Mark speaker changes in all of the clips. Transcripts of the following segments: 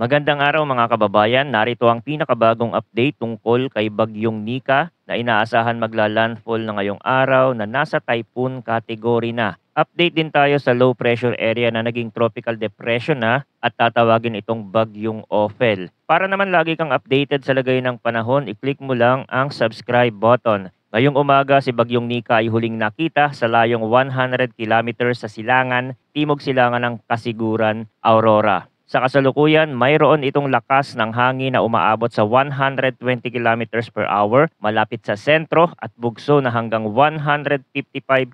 Speaker 1: Magandang araw mga kababayan. Narito ang pinakabagong update tungkol kay Bagyong Nika na inaasahan magla-landfall na ngayong araw na nasa typhoon category na. Update din tayo sa low pressure area na naging tropical depression na at tatawagin itong Bagyong Ophel. Para naman lagi kang updated sa lagay ng panahon, i-click mo lang ang subscribe button. Ngayong umaga, si Bagyong Nika ay huling nakita sa layong 100 kilometers sa silangan, timog silangan ng Kasiguran, Aurora. Sa kasalukuyan, mayroon itong lakas ng hangin na umaabot sa 120 kilometers per hour malapit sa sentro at bugso na hanggang 155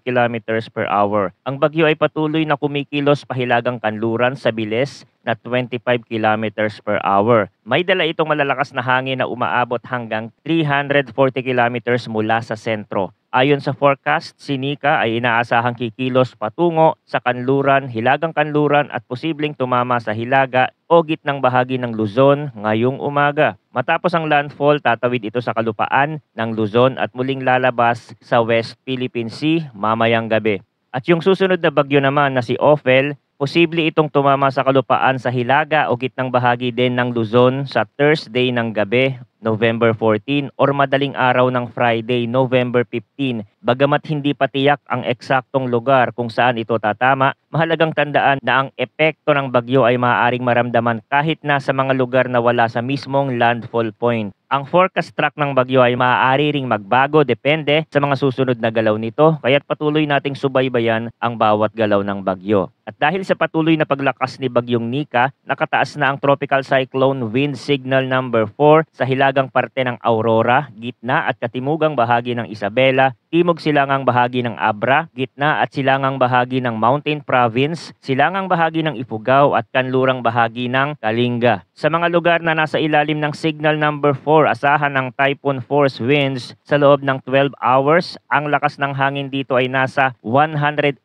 Speaker 1: kilometers per hour. Ang bagyo ay patuloy na kumikilos pahilagang kanluran sa bilis na 25 kilometers per hour. May dala itong malalakas na hangin na umaabot hanggang 340 kilometers mula sa sentro. Ayon sa forecast, si Nika ay inaasahang kikilos patungo sa kanluran, hilagang kanluran at posibleng tumama sa hilaga o gitnang bahagi ng Luzon ngayong umaga. Matapos ang landfall, tatawid ito sa kalupaan ng Luzon at muling lalabas sa West Philippine Sea mamayang gabi. At yung susunod na bagyo naman na si Ophel, posible itong tumama sa kalupaan sa hilaga o gitnang bahagi din ng Luzon sa Thursday ng gabi, November 14 or madaling araw ng Friday, November 15. Bagamat hindi pa tiyak ang eksaktong lugar kung saan ito tatama, mahalagang tandaan na ang epekto ng bagyo ay maaaring maramdaman kahit na sa mga lugar na wala sa mismong landfall point. Ang forecast track ng bagyo ay maaari ring magbago depende sa mga susunod na galaw nito, kaya't patuloy nating subaybayan ang bawat galaw ng bagyo. At dahil sa patuloy na paglakas ni Bagyong Nika, nakataas na ang tropical cyclone wind signal number 4 sa hilagang parte ng Aurora, gitna at katimugang bahagi ng Isabela, timog silangang bahagi ng Abra, gitna at silangang bahagi ng Mountain Province, silangang bahagi ng Ifugao at kanlurang bahagi ng Kalinga. Sa mga lugar na nasa ilalim ng signal number 4, asahan ng typhoon force winds sa loob ng 12 hours. Ang lakas ng hangin dito ay nasa 118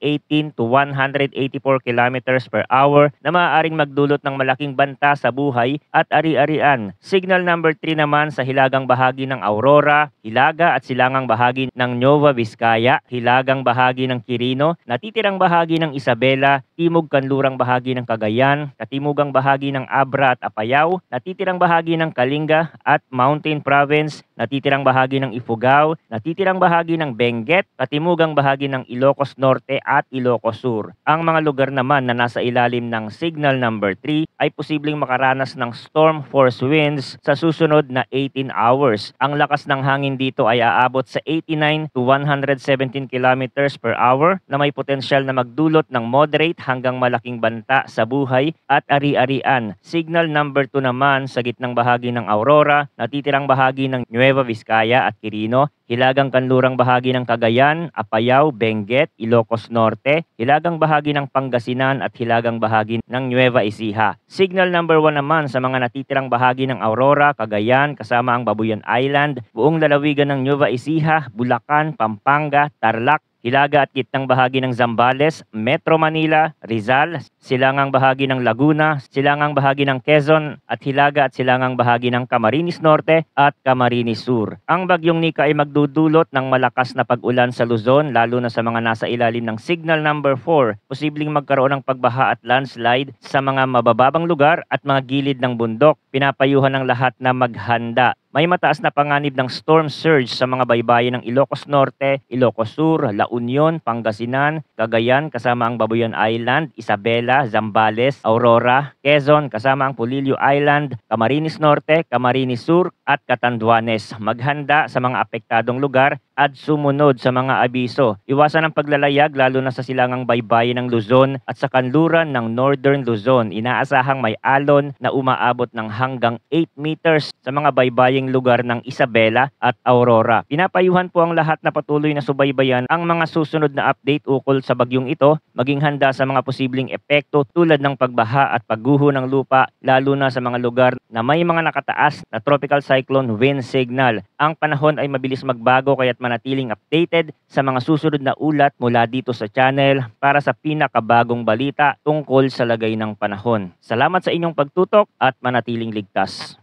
Speaker 1: to 184 kilometers per hour na maaaring magdulot ng malaking banta sa buhay at ari-arian. Signal number 3 naman sa hilagang bahagi ng Aurora, hilaga at silangang bahagi ng Nueva Vizcaya, hilagang bahagi ng Quirino, natitirang bahagi ng Isabela, timog kanlurang bahagi ng Cagayan, katimugang bahagi ng Abra at Apayao, natitirang bahagi ng Kalinga at Mountain Province, natitirang bahagi ng Ifugao, natitirang bahagi ng Benguet, katimugang bahagi ng Ilocos Norte at Ilocos Sur. Ang mga lugar naman na nasa ilalim ng signal number 3 ay posibleng makaranas ng storm force winds sa susunod na 18 hours. Ang lakas ng hangin dito ay aabot sa 89 to 117 kilometers per hour na may potensyal na magdulot ng moderate hanggang malaking banta sa buhay at ari-arian. Signal number 2 naman sa gitnang bahagi ng Aurora, natitirang bahagi ng Nueva Vizcaya at Quirino, hilagang kanlurang bahagi ng Cagayan, Apayao, Benguet, Ilocos Norte, hilagang bahagi ng Pangasinan at hilagang bahagi ng Nueva Ecija. Signal number 1 naman sa mga natitirang bahagi ng Aurora, Cagayan, kasama ang Babuyan Island, buong lalawigan ng Nueva Ecija, Bulacan, Pampanga, Tarlac, hilaga at gitnang bahagi ng Zambales, Metro Manila, Rizal, silangang bahagi ng Laguna, silangang bahagi ng Quezon at hilaga at silangang bahagi ng Camarines Norte at Camarines Sur. Ang Bagyong Nika ay magdudulot ng malakas na pag-ulan sa Luzon lalo na sa mga nasa ilalim ng signal number 4. Posibleng magkaroon ng pagbaha at landslide sa mga mabababang lugar at mga gilid ng bundok. Pinapayuhan ng lahat na maghanda. May mataas na panganib ng storm surge sa mga baybayin ng Ilocos Norte, Ilocos Sur, La Union, Pangasinan, Cagayan kasama ang Babuyan Island, Isabela, Zambales, Aurora, Quezon kasama ang Polillo Island, Camarines Norte, Camarines Sur at Catanduanes. Maghanda sa mga apektadong lugar at sumunod sa mga abiso. Iwasan ang paglalayag lalo na sa silangang baybayin ng Luzon at sa kanluran ng Northern Luzon. Inaasahang may alon na umaabot ng hanggang 8 meters sa mga baybaying lugar ng Isabela at Aurora. Pinapayuhan po ang lahat na patuloy na subaybayan ang mga susunod na update ukol sa bagyong ito, maging handa sa mga posibleng epekto tulad ng pagbaha at pagguho ng lupa lalo na sa mga lugar na may mga nakataas na tropical cyclone wind signal. Ang panahon ay mabilis magbago kaya't manatiling updated sa mga susunod na ulat mula dito sa channel para sa pinakabagong balita tungkol sa lagay ng panahon. Salamat sa inyong pagtutok at manatiling ligtas.